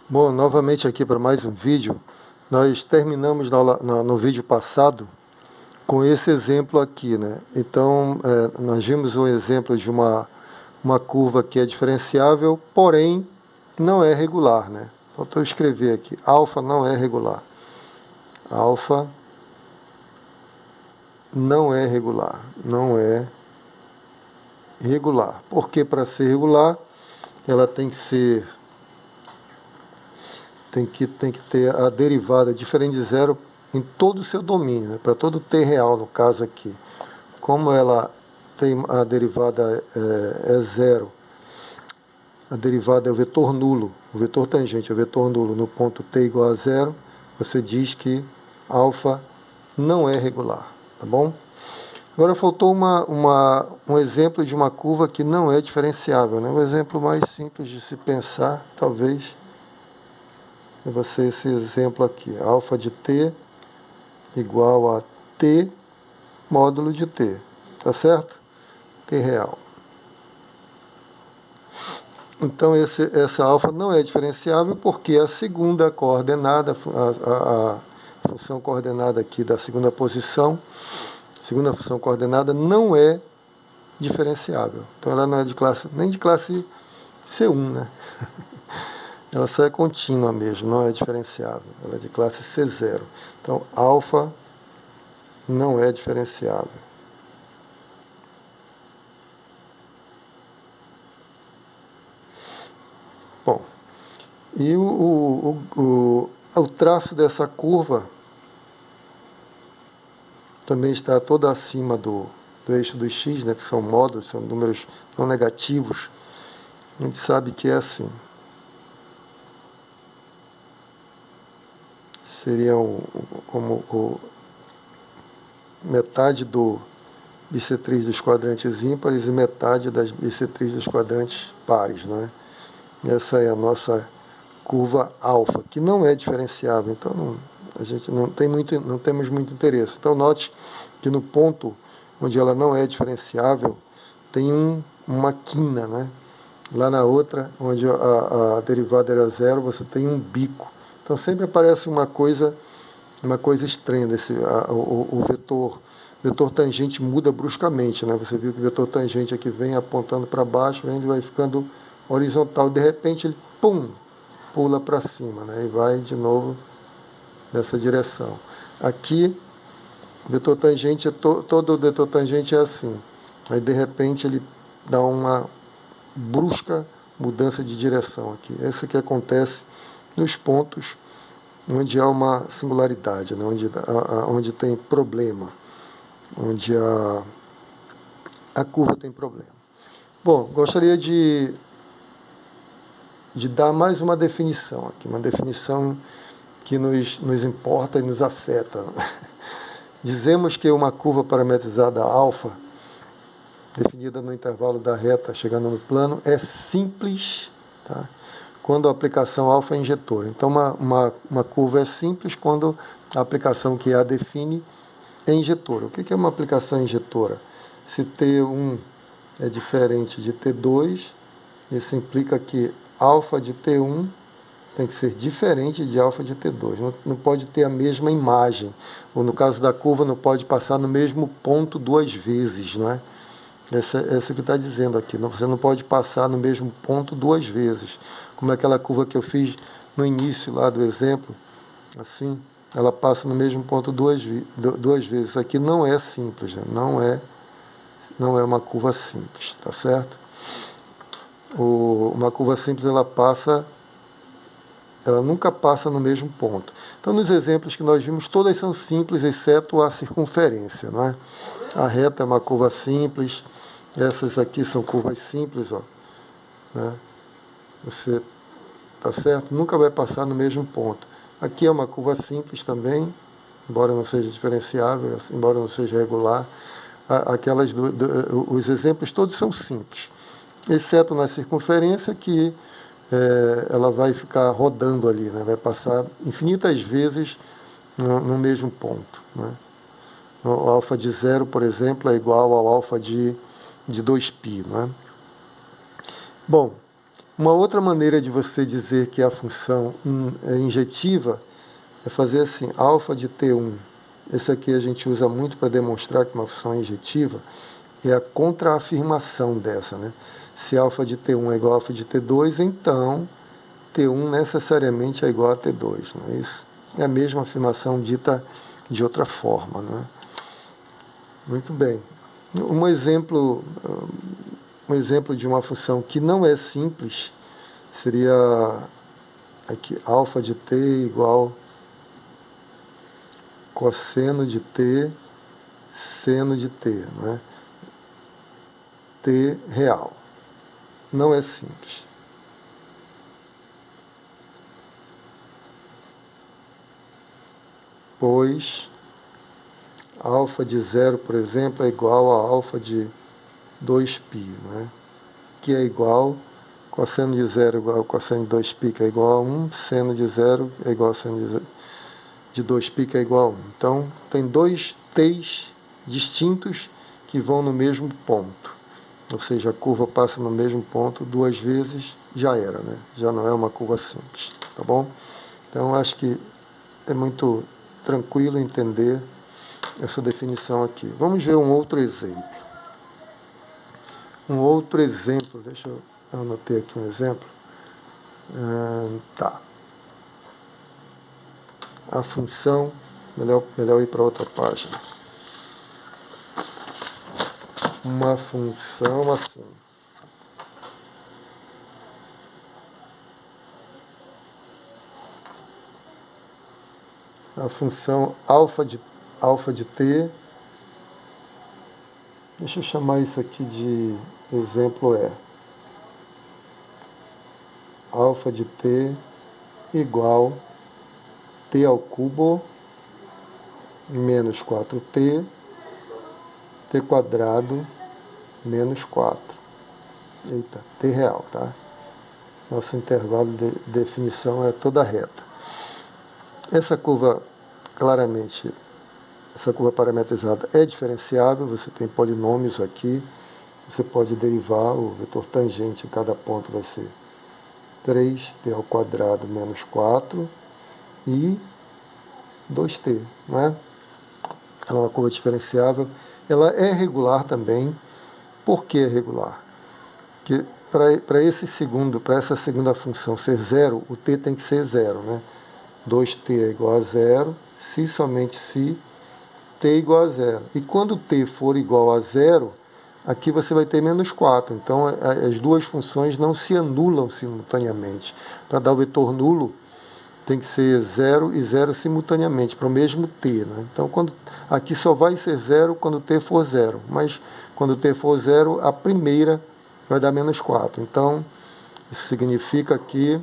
Bom, novamente aqui para mais um vídeo. Nós terminamos no vídeo passado com esse exemplo aqui, né? Então, nós vimos um exemplo de uma curva que é diferenciável, porém não é regular, né? Faltou escrever aqui, alfa não é regular. Alfa não é regular, não é regular. Porque para ser regular, ela tem que ter a derivada diferente de zero em todo o seu domínio, né? Para todo t real, no caso aqui. Como ela tem a derivada é zero, a derivada é o vetor nulo, o vetor tangente é o vetor nulo no ponto t igual a zero, você diz que alfa não é regular, tá bom? Agora faltou um exemplo de uma curva que não é diferenciável, né? O exemplo mais simples de se pensar, talvez, vai ser esse exemplo aqui, alfa de t igual a t módulo de t, tá certo? T real. Então essa alfa não é diferenciável porque a segunda coordenada, a função coordenada aqui da segunda posição, segunda função coordenada não é diferenciável. Então ela não é de classe, nem de classe C1, né? Ela só é contínua mesmo, não é diferenciável. Ela é de classe C0. Então alfa não é diferenciável. Bom, e o traço dessa curva também está toda acima do eixo do x, né, que são módulos, são números não negativos. A gente sabe que é assim. Seria como metade do bissetriz dos quadrantes ímpares e metade das bissetriz dos quadrantes pares, não é? Essa é a nossa curva alfa, que não é diferenciável, então a gente não temos muito interesse. Então note que no ponto onde ela não é diferenciável, tem uma quina, né? Lá na outra, onde a derivada era zero, você tem um bico. Então sempre aparece uma coisa estranha, o vetor tangente muda bruscamente, né? Você viu que o vetor tangente aqui vem apontando para baixo, ele vai ficando horizontal, de repente ele, pum, pula para cima, né? E vai de novo nessa direção. Aqui, o vetor tangente, todo o vetor tangente é assim. Aí de repente ele dá uma brusca mudança de direção aqui. Essa que acontece nos pontos onde há uma singularidade, né? Onde tem problema, onde a curva tem problema. Bom, gostaria de dar mais uma definição aqui, uma definição que nos importa e nos afeta. Dizemos que uma curva parametrizada alfa, definida no intervalo da reta chegando no plano, é simples, tá? Quando a aplicação alfa é injetora. Então uma curva é simples quando a aplicação que a define é injetora. O que é uma aplicação injetora? Se T1 é diferente de T2, isso implica que alfa de T1 tem que ser diferente de alfa de T2. Não pode ter a mesma imagem. Ou no caso da curva, não pode passar no mesmo ponto duas vezes, não é? Essa que está dizendo aqui. Você não pode passar no mesmo ponto duas vezes. Como aquela curva que eu fiz no início lá do exemplo. Assim, ela passa no mesmo ponto duas vezes. Isso aqui não é simples, né? Não é uma curva simples, tá certo? Uma curva simples, ela nunca passa no mesmo ponto. Então, nos exemplos que nós vimos, todas são simples, exceto a circunferência, não é? A reta é uma curva simples, essas aqui são curvas simples, ó, né? Você, tá certo? Nunca vai passar no mesmo ponto. Aqui é uma curva simples também, embora não seja diferenciável, embora não seja regular. Os exemplos todos são simples, exceto na circunferência, que ela vai ficar rodando ali, né? Vai passar infinitas vezes no mesmo ponto, né? O alfa de zero, por exemplo, é igual ao alfa de 2π. Né? Bom, Uma outra maneira de você dizer que a função é injetiva é fazer assim, alfa de T1. Esse aqui a gente usa muito para demonstrar que uma função é injetiva, é a contraafirmação dessa, né? Se alfa de T1 é igual a alfa de T2, então T1 necessariamente é igual a T2, não é isso? É a mesma afirmação dita de outra forma, não é? Muito bem. Um exemplo de uma função que não é simples seria aqui, alfa de T igual cosseno de T, seno de T, não é? T real. Não é simples. Pois alfa de 0, por exemplo, é igual a alfa de 2π, né? Que é igual, cosseno de 0 é igual a cosseno de 2π, que é igual a 1, seno de 0 é igual a seno de 2π, que é igual a 1. Então, tem dois t's distintos que vão no mesmo ponto. Ou seja, a curva passa no mesmo ponto duas vezes, já era, né? Já não é uma curva simples, tá bom? Então, acho que é muito tranquilo entender essa definição aqui. Vamos ver um outro exemplo. Deixa eu anotar aqui um exemplo. Tá. A função, melhor ir para outra página. Uma função assim. A função alfa de t, deixa eu chamar isso aqui de exemplo alfa de t igual t ao cubo menos 4t, t quadrado menos 4. Eita, t real, tá? Nosso intervalo de definição é toda reta. Essa curva, claramente, essa curva parametrizada é diferenciável, você tem polinômios aqui, você pode derivar, o vetor tangente em cada ponto vai ser 3t ao quadrado menos 4 e 2t, não é? Ela é uma curva diferenciável, ela é regular também. Por que é regular? Porque para essa segunda função ser zero, o t tem que ser zero, né? 2t é igual a zero, se somente se t é igual a zero. E quando t for igual a zero, aqui você vai ter menos 4. Então, as duas funções não se anulam simultaneamente. Para dar o vetor nulo, tem que ser 0 e 0 simultaneamente, para o mesmo t, né? Então, aqui só vai ser 0 quando t for 0. Mas, quando t for 0, a primeira vai dar menos 4. Então, isso implica que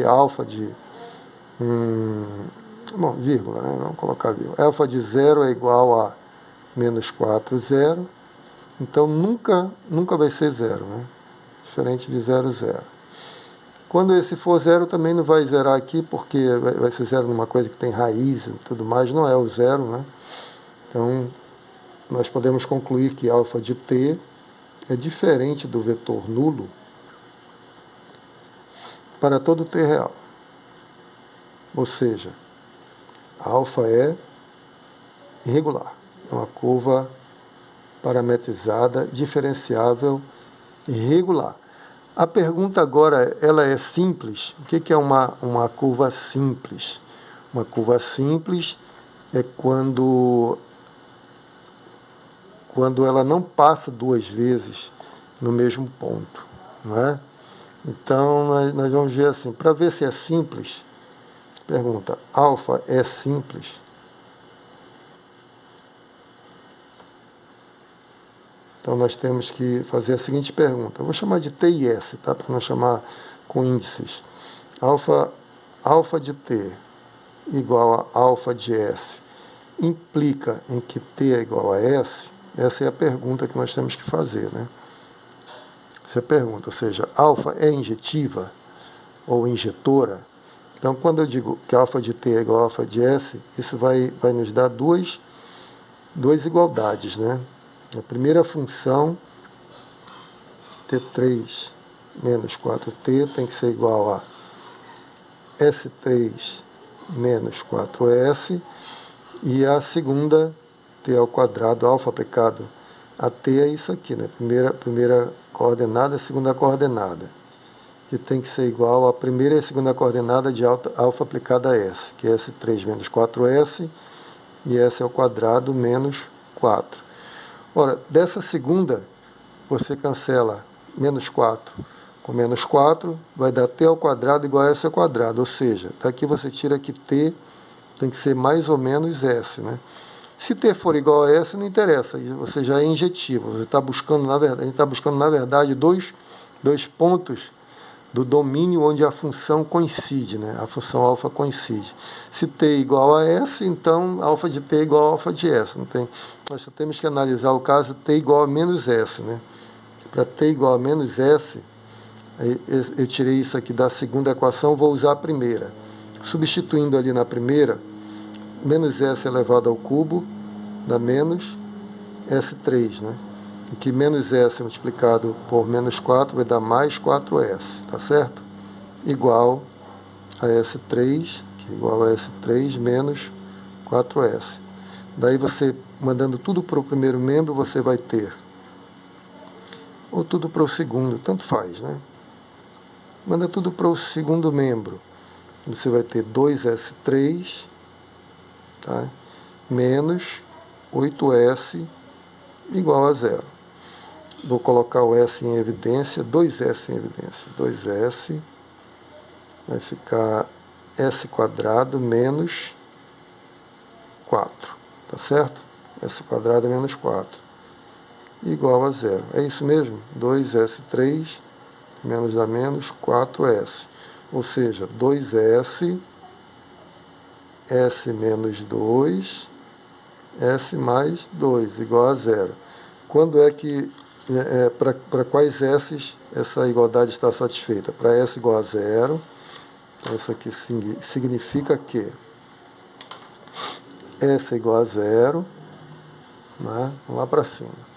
alfa de vírgula, né? Vamos colocar vírgula. Alfa de 0 é igual a menos 4, 0. Então, nunca vai ser 0, né? Diferente de 0, 0. Quando esse for 0, também não vai zerar aqui, porque vai ser 0 numa coisa que tem raiz e tudo mais, não é o 0, né? Então, nós podemos concluir que alfa de t é diferente do vetor nulo para todo t real. Ou seja, alfa é irregular. É uma curva parametrizada, diferenciável, irregular. A pergunta agora, ela é simples? O que é uma curva simples? Uma curva simples é quando ela não passa duas vezes no mesmo ponto, não é? Então, nós vamos ver assim, para ver se é simples, pergunta, alfa é simples? Então, nós temos que fazer a seguinte pergunta. Eu vou chamar de T e S, tá? Para não chamar com índices. Alfa de T igual a alfa de S implica em que T é igual a S? Essa é a pergunta que nós temos que fazer, né? Essa é a pergunta, ou seja, alfa é injetiva ou injetora? Então, quando eu digo que alfa de T é igual a alfa de S, isso vai nos dar duas igualdades, né? A primeira função T3 menos 4T tem que ser igual a S3 menos 4S, e a segunda, T ao quadrado, alfa aplicado a T é isso aqui, né? Primeira coordenada, segunda coordenada, que tem que ser igual a primeira e a segunda coordenada de alfa aplicada a S, que é S3 menos 4S, e S ao quadrado menos 4. Ora, dessa segunda, você cancela menos 4 com menos 4, vai dar T ao quadrado igual a S ao quadrado, ou seja, daqui você tira que T tem que ser mais ou menos S, né? Se T for igual a S, não interessa, você já é injetivo, você está buscando, na verdade, a gente está buscando, na verdade, dois pontos do domínio onde a função coincide, né? A função alfa coincide. Se T é igual a S, então alfa de T é igual a alfa de S. Não tem, nós só temos que analisar o caso T igual a menos S, né? Para T igual a menos S, eu tirei isso aqui da segunda equação, vou usar a primeira. Substituindo ali na primeira, menos S elevado ao cubo dá menos S3, né? Em que menos S multiplicado por menos 4 vai dar mais 4S, tá certo? Igual a S3, que é igual a S3 menos 4S. Daí você, mandando tudo para o primeiro membro, você vai ter, ou tudo para o segundo, tanto faz, né? Manda tudo para o segundo membro. Você vai ter 2S3, tá? Menos 8S igual a zero. Vou colocar o S em evidência, 2S em evidência. 2S vai ficar S quadrado menos 4, tá certo? S quadrado menos 4 igual a zero. É isso mesmo? 2S3 menos a menos 4S. Ou seja, 2S, S menos 2, S mais 2 igual a zero. Quando é que, para quais S essa igualdade está satisfeita? Para S igual a zero, então isso aqui significa que S é igual a zero, né? Vamos lá para cima.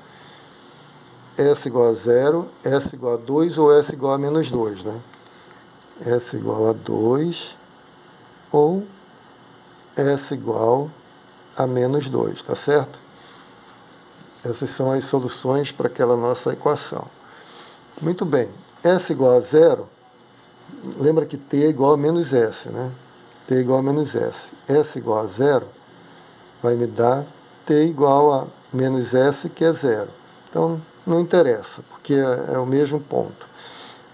S igual a zero, S igual a 2 ou S igual a menos 2, né? S igual a 2 ou S igual a menos 2, tá certo? Essas são as soluções para aquela nossa equação. Muito bem, S igual a zero, lembra que T é igual a menos S, né? T é igual a menos S. S igual a zero vai me dar T igual a menos S, que é zero. Então, não interessa, porque é o mesmo ponto.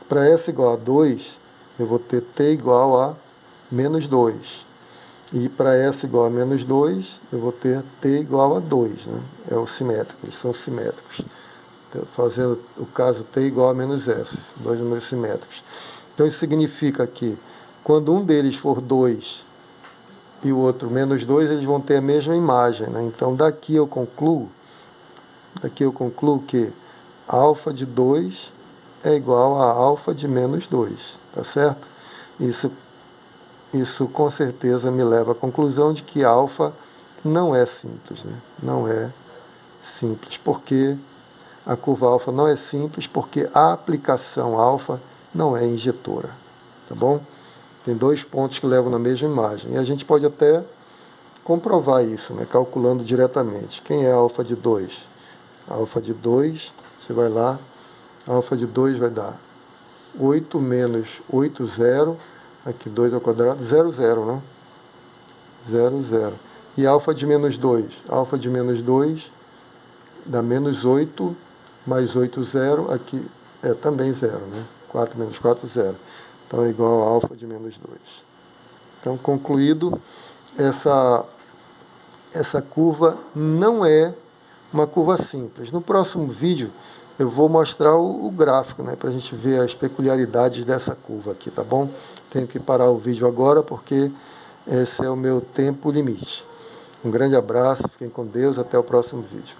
Para S igual a 2, eu vou ter T igual a menos 2. E para S igual a menos 2, eu vou ter T igual a 2, né? É o simétrico, eles são simétricos. Então, fazendo o caso T igual a menos S, dois números simétricos. Então isso significa que quando um deles for 2 e o outro menos 2, eles vão ter a mesma imagem, né? Então daqui eu concluo que alfa de 2 é igual a alfa de menos 2, tá certo? Isso com certeza me leva à conclusão de que alfa não é simples, né? Não é simples, porque a curva alfa não é simples, porque a aplicação alfa não é injetora, tá bom? Tem dois pontos que levam na mesma imagem, e a gente pode até comprovar isso, né? Calculando diretamente. Quem é alfa de 2? Alfa de 2, você vai lá, alfa de 2 vai dar 8 menos 8, 0, aqui 2 ao quadrado, 0, 0, né? 0, 0. E alfa de menos 2? Alfa de menos 2 dá menos 8, mais 8, 0, aqui é também 0, né? 4 menos 4, 0. Então é igual a alfa de menos 2. Então, concluído, essa curva não é uma curva simples. No próximo vídeo eu vou mostrar o gráfico, né, para a gente ver as peculiaridades dessa curva aqui, tá bom? Tenho que parar o vídeo agora porque esse é o meu tempo limite. Um grande abraço, fiquem com Deus, até o próximo vídeo.